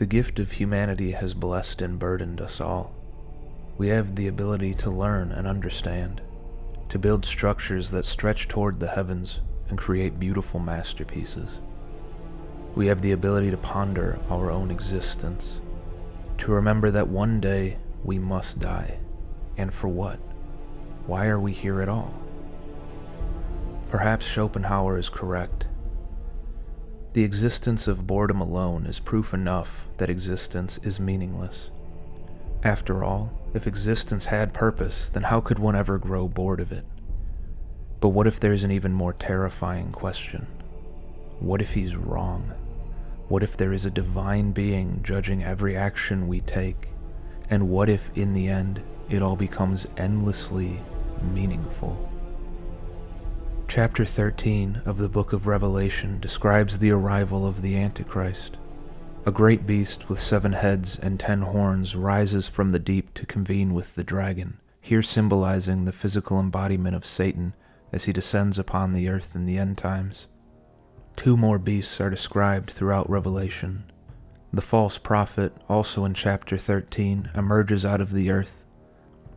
The gift of humanity has blessed and burdened us all. We have the ability to learn and understand, to build structures that stretch toward the heavens and create beautiful masterpieces. We have the ability to ponder our own existence, to remember that one day we must die. And for what? Why are we here at all? Perhaps Schopenhauer is correct. The existence of boredom alone is proof enough that existence is meaningless. After all, if existence had purpose, then how could one ever grow bored of it? But what if there's an even more terrifying question? What if he's wrong? What if there is a divine being judging every action we take? And what if, in the end, it all becomes endlessly meaningful? Chapter 13 of the Book of Revelation describes the arrival of the Antichrist. A great beast with 7 heads and 10 horns rises from the deep to convene with the dragon, here symbolizing the physical embodiment of Satan as he descends upon the earth in the end times. 2 more beasts are described throughout Revelation. The false prophet, also in chapter 13, emerges out of the earth,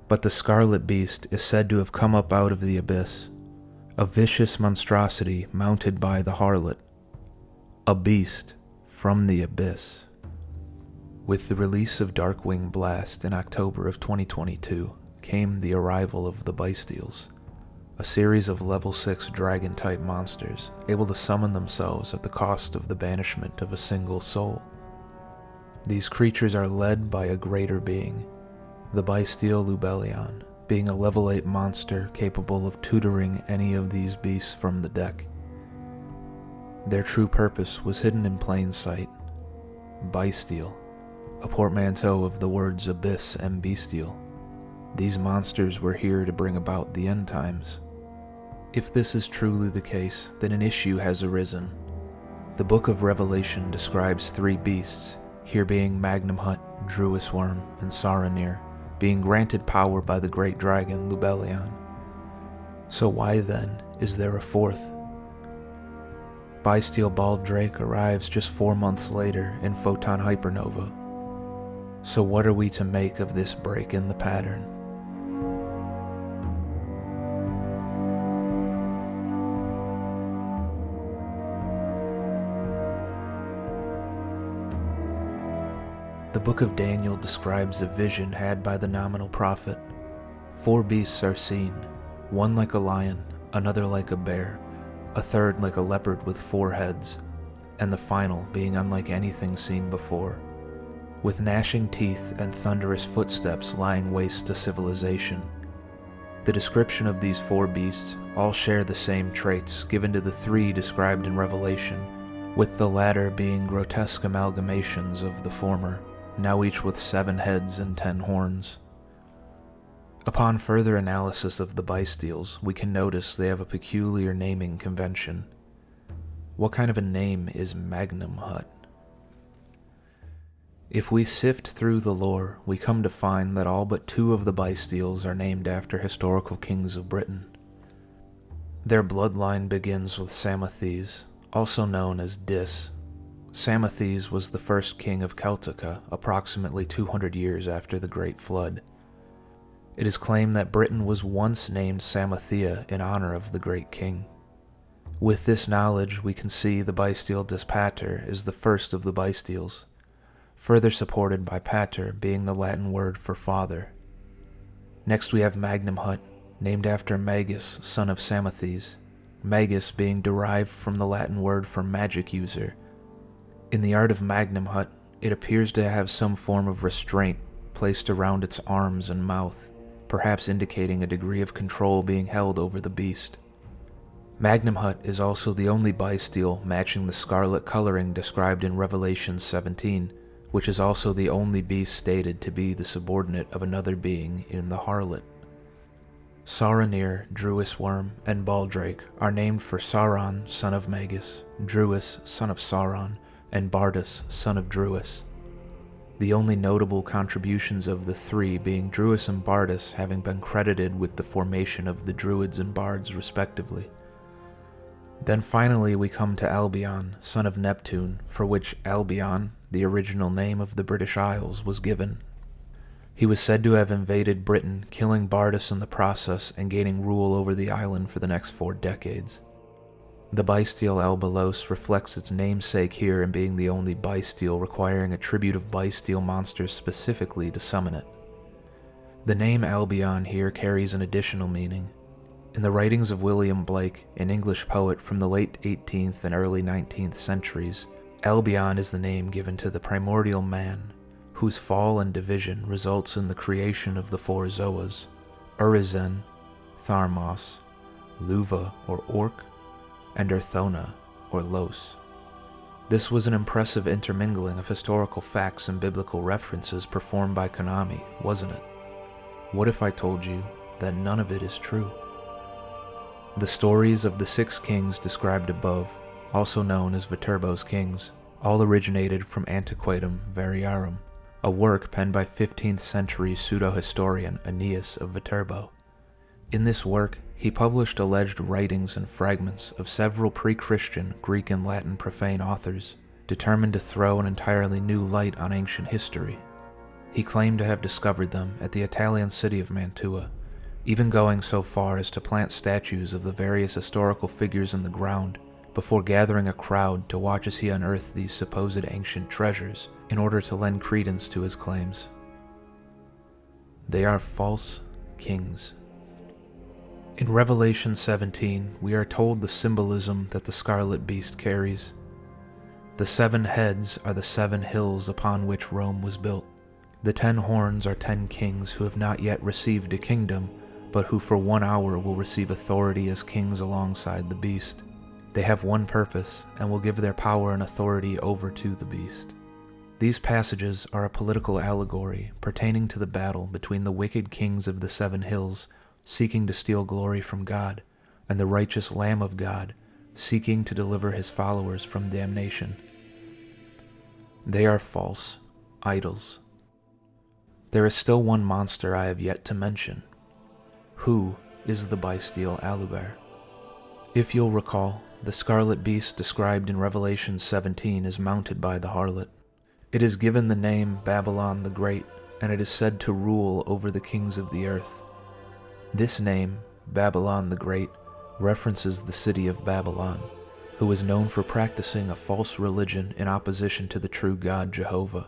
but the scarlet beast is said to have come up out of the abyss, a vicious monstrosity mounted by the harlot, a beast from the abyss. With the release of Darkwing Blast in October of 2022 came the arrival of the Bystials, a series of level 6 dragon-type monsters able to summon themselves at the cost of the banishment of a single soul. These creatures are led by a greater being, the Bystial Lubellion, being a level 8 monster capable of tutoring any of these beasts from the deck. Their true purpose was hidden in plain sight. Bystial, a portmanteau of the words abyss and bestial. These monsters were here to bring about the end times. If this is truly the case, then an issue has arisen. The Book of Revelation describes 3 beasts, here being Magnum Hut, Druis Worm, and Saranir, being granted power by the great dragon Lubellion. So why then is there a 4th? Bystial Baldrake arrives just 4 months later in Photon Hypernova. So what are we to make of this break in the pattern? The Book of Daniel describes a vision had by the nominal prophet. 4 beasts are seen, one like a lion, another like a bear, a third like a leopard with 4 heads, and the final being unlike anything seen before, with gnashing teeth and thunderous footsteps lying waste to civilization. The description of these 4 beasts all share the same traits given to the 3 described in Revelation, with the latter being grotesque amalgamations of the former, now each with 7 heads and 10 horns. Upon further analysis of the Bystials, we can notice they have a peculiar naming convention. What kind of a name is Magnum Hut? If we sift through the lore, we come to find that all but 2 of the Bystials are named after historical kings of Britain. Their bloodline begins with Psamathes, also known as Dis. Psamathes was the first king of Celtica, approximately 200 years after the Great Flood. It is claimed that Britain was once named Samathea in honor of the great king. With this knowledge, we can see the Bystial Dis Pater is the first of the Bystials, further supported by pater being the Latin word for father. Next we have Magnum Hut, named after Magus, son of Psamathes, Magus being derived from the Latin word for magic user. In the art of Magnum Hut, it appears to have some form of restraint placed around its arms and mouth, perhaps indicating a degree of control being held over the beast. Magnum Hut is also the only Bystial matching the scarlet coloring described in Revelation 17, which is also the only beast stated to be the subordinate of another being in the harlot. Saranir, Druis Worm, and Baldrake are named for Sauron, son of Magus, Druis, son of Sauron, and Bardus, son of Druis. The only notable contributions of the 3 being Druis and Bardus having been credited with the formation of the Druids and Bards respectively. Then finally we come to Albion, son of Neptune, for which Albion, the original name of the British Isles, was given. He was said to have invaded Britain, killing Bardus in the process and gaining rule over the island for the next 4 decades. The Bystial Albalos reflects its namesake here in being the only Bystial requiring a tribute of Bystial monsters specifically to summon it. The name Albion here carries an additional meaning. In the writings of William Blake, an English poet from the late 18th and early 19th centuries, Albion is the name given to the primordial man, whose fall and division results in the creation of the 4 Zoas, Urizen, Tharmos, Luva or Orc, and Urthona or Los. This was an impressive intermingling of historical facts and biblical references performed by Konami, wasn't it? What if I told you that none of it is true? The stories of the 6 kings described above, also known as Viterbo's kings, all originated from Antiquatum Variarum, a work penned by 15th century pseudo-historian Aeneas of Viterbo. In this work, he published alleged writings and fragments of several pre-Christian Greek and Latin profane authors, determined to throw an entirely new light on ancient history. He claimed to have discovered them at the Italian city of Mantua, even going so far as to plant statues of the various historical figures in the ground before gathering a crowd to watch as he unearthed these supposed ancient treasures in order to lend credence to his claims. They are false kings. In Revelation 17, we are told the symbolism that the scarlet beast carries. The 7 heads are the 7 hills upon which Rome was built. The 10 horns are 10 kings who have not yet received a kingdom, but who for 1 hour will receive authority as kings alongside the beast. They have one purpose, and will give their power and authority over to the beast. These passages are a political allegory pertaining to the battle between the wicked kings of the 7 hills, seeking to steal glory from God, and the righteous Lamb of God, seeking to deliver his followers from damnation. They are false idols. There is still one monster I have yet to mention. Who is the Bystial Aluber? If you'll recall, the scarlet beast described in Revelation 17 is mounted by the harlot. It is given the name Babylon the Great, and it is said to rule over the kings of the earth. This name, Babylon the Great, references the city of Babylon, who is known for practicing a false religion in opposition to the true God Jehovah.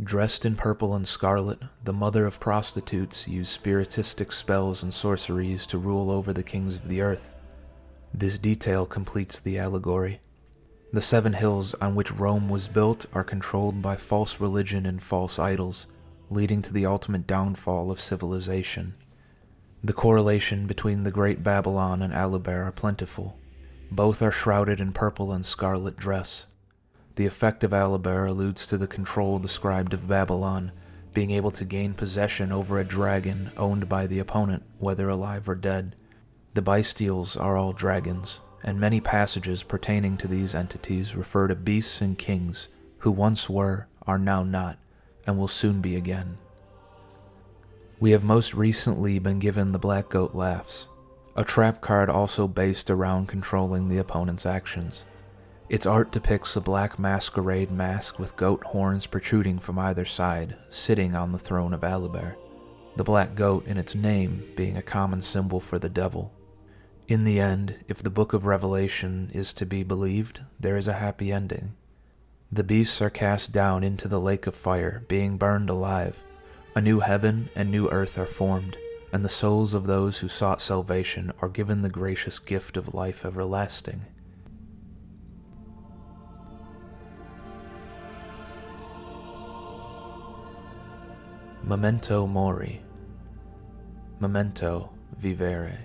Dressed in purple and scarlet, the mother of prostitutes used spiritistic spells and sorceries to rule over the kings of the earth. This detail completes the allegory. The 7 hills on which Rome was built are controlled by false religion and false idols, leading to the ultimate downfall of civilization. The correlation between the Great Babylon and Aluber are plentiful. Both are shrouded in purple and scarlet dress. The effect of Aluber alludes to the control described of Babylon, being able to gain possession over a dragon owned by the opponent, whether alive or dead. The Bystials are all dragons, and many passages pertaining to these entities refer to beasts and kings, who once were, are now not, and will soon be again. We have most recently been given the Black Goat Laughs, a trap card also based around controlling the opponent's actions. Its art depicts a black masquerade mask with goat horns protruding from either side, sitting on the throne of Aluber, the black goat in its name being a common symbol for the devil. In the end, if the Book of Revelation is to be believed, there is a happy ending. The beasts are cast down into the lake of fire, being burned alive. A new heaven and new earth are formed, and the souls of those who sought salvation are given the gracious gift of life everlasting. Memento mori. Memento vivere.